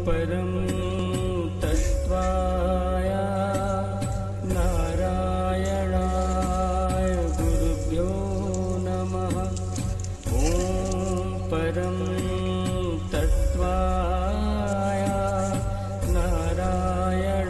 परं तत्त्वाय नारायणाय गुरुभ्यो नमः। ॐ परं तत्त्वाय नारायणाय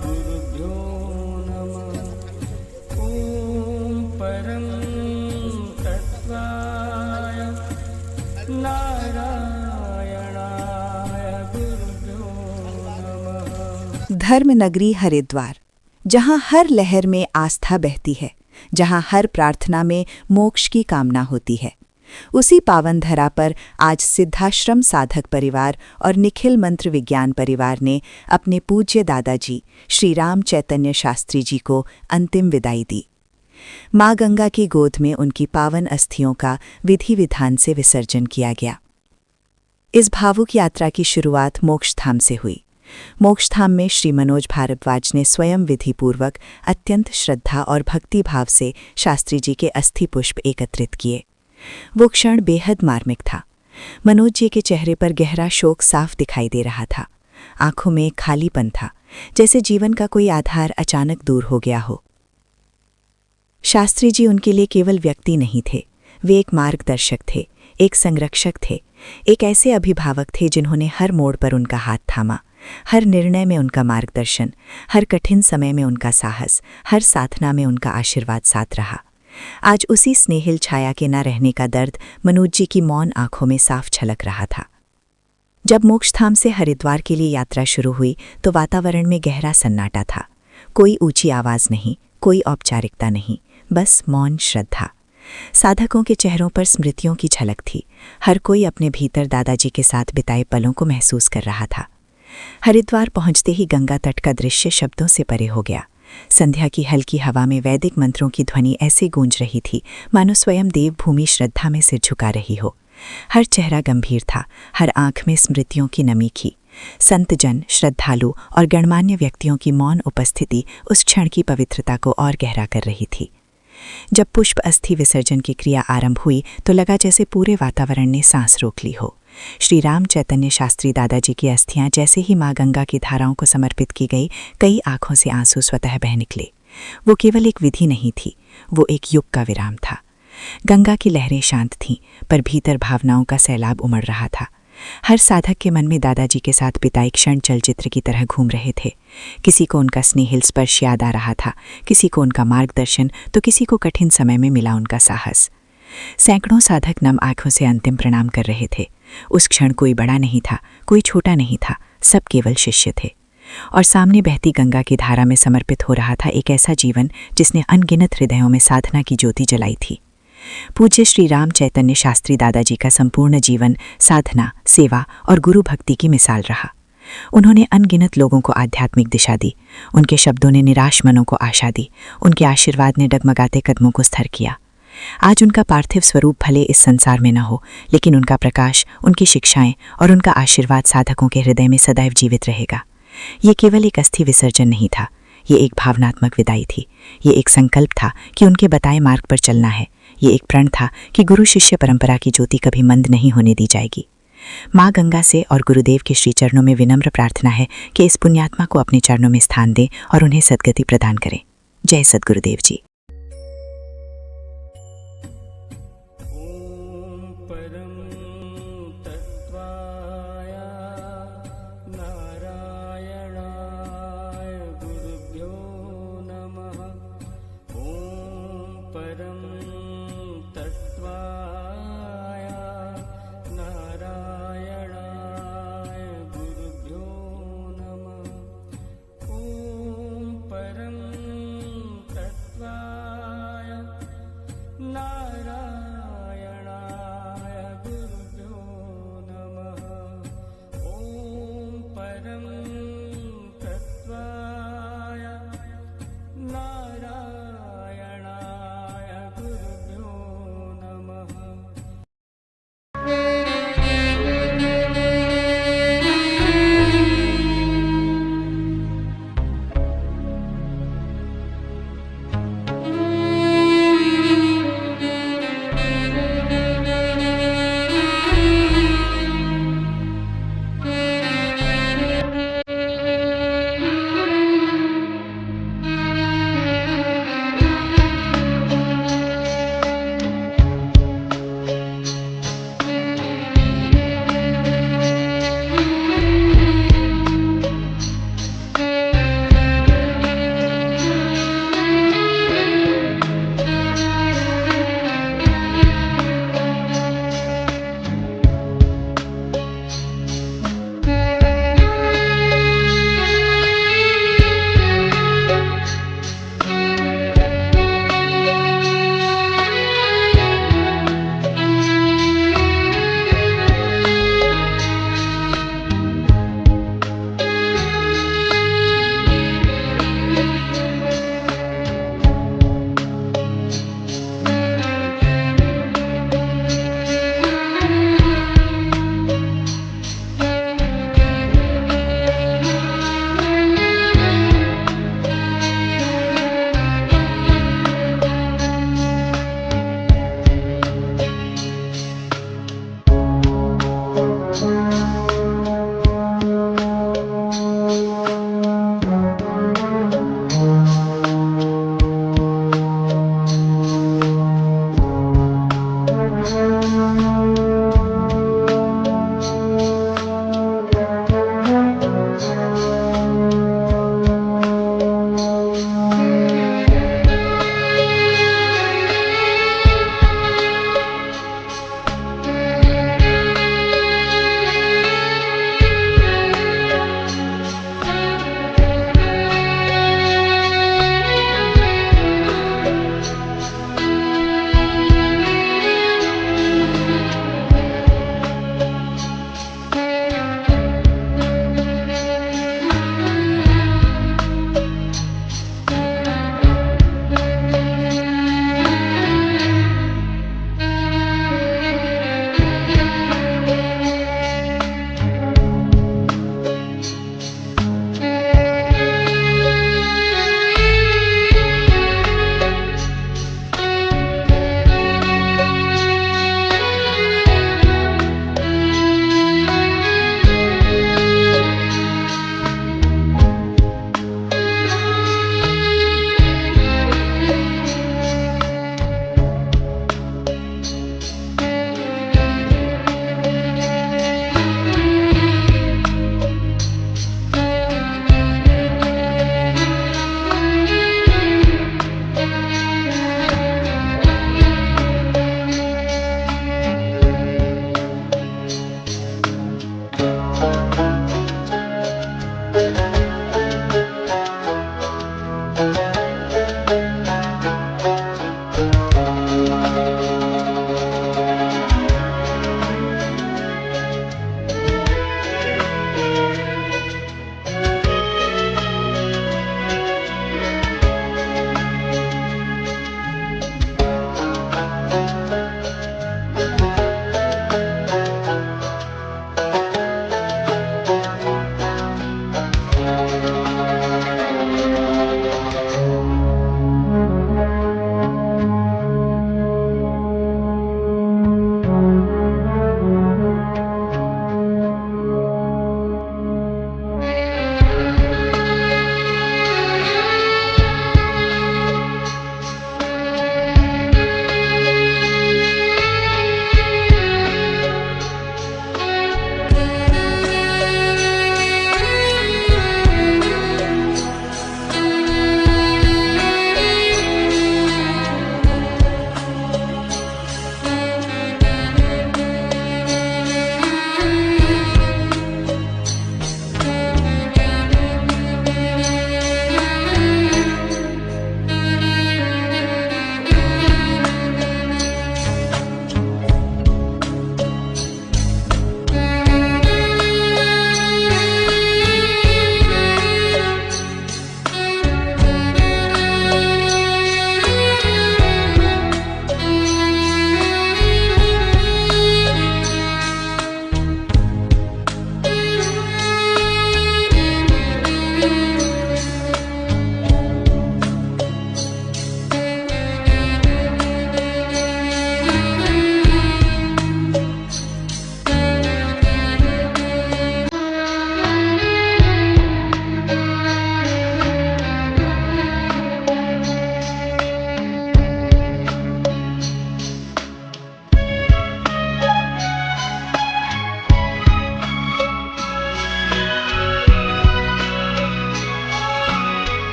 गुरुभ्यो नमः। ॐ परं तत्त्वाय नारायणाय गुरुभ्यो नमः। धर्म नगरी हरिद्वार, जहाँ हर लहर में आस्था बहती है, जहाँ हर प्रार्थना में मोक्ष की कामना होती है, उसी पावन धरा पर आज सिद्धाश्रम साधक परिवार और निखिल मंत्र विज्ञान परिवार ने अपने पूज्य दादाजी श्री राम चैतन्य शास्त्री जी को अंतिम विदाई दी। माँ गंगा की गोद में उनकी पावन अस्थियों का विधि विधान से विसर्जन किया गया। इस भावुक यात्रा की शुरुआत मोक्षधाम से हुई। मोक्षधाम में श्री मनोज भारद्वाज ने स्वयं विधिपूर्वक अत्यंत श्रद्धा और भक्ति भाव से शास्त्री जी के अस्थि पुष्प एकत्रित किए। वो क्षण बेहद मार्मिक था। मनोज जी के चेहरे पर गहरा शोक साफ दिखाई दे रहा था। आंखों में खालीपन था, जैसे जीवन का कोई आधार अचानक दूर हो गया हो। शास्त्री जी उनके लिए केवल व्यक्ति नहीं थे, वे एक मार्गदर्शक थे, एक संरक्षक थे, एक ऐसे अभिभावक थे जिन्होंने हर मोड़ पर उनका हाथ थामा, हर निर्णय में उनका मार्गदर्शन, हर कठिन समय में उनका साहस, हर साधना में उनका आशीर्वाद साथ रहा। आज उसी स्नेहिल छाया के न रहने का दर्द मनोज जी की मौन आंखों में साफ झलक रहा था। जब मोक्षधाम से हरिद्वार के लिए यात्रा शुरू हुई तो वातावरण में गहरा सन्नाटा था। कोई ऊंची आवाज नहीं, कोई औपचारिकता नहीं, बस मौन श्रद्धा। साधकों के चेहरों पर स्मृतियों की झलक थी। हर कोई अपने भीतर दादाजी के साथ बिताए पलों को महसूस कर रहा था। हरिद्वार पहुंचते ही गंगा तट का दृश्य शब्दों से परे हो गया। संध्या की हल्की हवा में वैदिक मंत्रों की ध्वनि ऐसे गूंज रही थी मानो स्वयं देवभूमि श्रद्धा में सिर झुका रही हो। हर चेहरा गंभीर था, हर आंख में स्मृतियों की नमी थी। संतजन, श्रद्धालु और गणमान्य व्यक्तियों की मौन उपस्थिति उस क्षण की पवित्रता को और गहरा कर रही थी। जब पुष्प अस्थि विसर्जन की क्रिया आरंभ हुई तो लगा जैसे पूरे वातावरण ने सांस रोक ली हो। श्री राम चैतन्य शास्त्री दादाजी की अस्थियां जैसे ही माँ गंगा की धाराओं को समर्पित की गई, कई आंखों से आंसू स्वतः बह निकले। वो केवल एक विधि नहीं थी, वो एक युग का विराम था। गंगा की लहरें शांत थीं, पर भीतर भावनाओं का सैलाब उमड़ रहा था। हर साधक के मन में दादाजी के साथ बिताए क्षण चलचित्र की तरह घूम रहे थे। किसी को उनका स्नेहिल स्पर्श याद आ रहा था, किसी को उनका मार्गदर्शन, तो किसी को कठिन समय में मिला उनका साहस। सैकड़ों साधक नम आंखों से अंतिम प्रणाम कर रहे थे। उस क्षण कोई बड़ा नहीं था, कोई छोटा नहीं था, सब केवल शिष्य थे। और सामने बहती गंगा की धारा में समर्पित हो रहा था एक ऐसा जीवन जिसने अनगिनत हृदयों में साधना की ज्योति जलाई थी। पूज्य श्री राम चैतन्य शास्त्री दादाजी का संपूर्ण जीवन साधना, सेवा और गुरु भक्ति की मिसाल रहा। उन्होंने अनगिनत लोगों को आध्यात्मिक दिशा दी। उनके शब्दों ने निराश मनों को आशा दी, उनके आशीर्वाद ने डगमगाते कदमों को स्थिर किया। आज उनका पार्थिव स्वरूप भले इस संसार में न हो, लेकिन उनका प्रकाश, उनकी शिक्षाएं और उनका आशीर्वाद साधकों के हृदय में सदैव जीवित रहेगा। ये केवल एक अस्थि विसर्जन नहीं था, ये एक भावनात्मक विदाई थी। ये एक संकल्प था कि उनके बताए मार्ग पर चलना है। ये एक प्रण था कि गुरु शिष्य परंपरा की ज्योति कभी मंद नहीं होने दी जाएगी। माँ गंगा से और गुरुदेव के श्री चरणों में विनम्र प्रार्थना है कि इस पुण्यात्मा को अपने चरणों में स्थान दें और उन्हें सद्गति प्रदान करें। जय सद्गुरुदेव जी।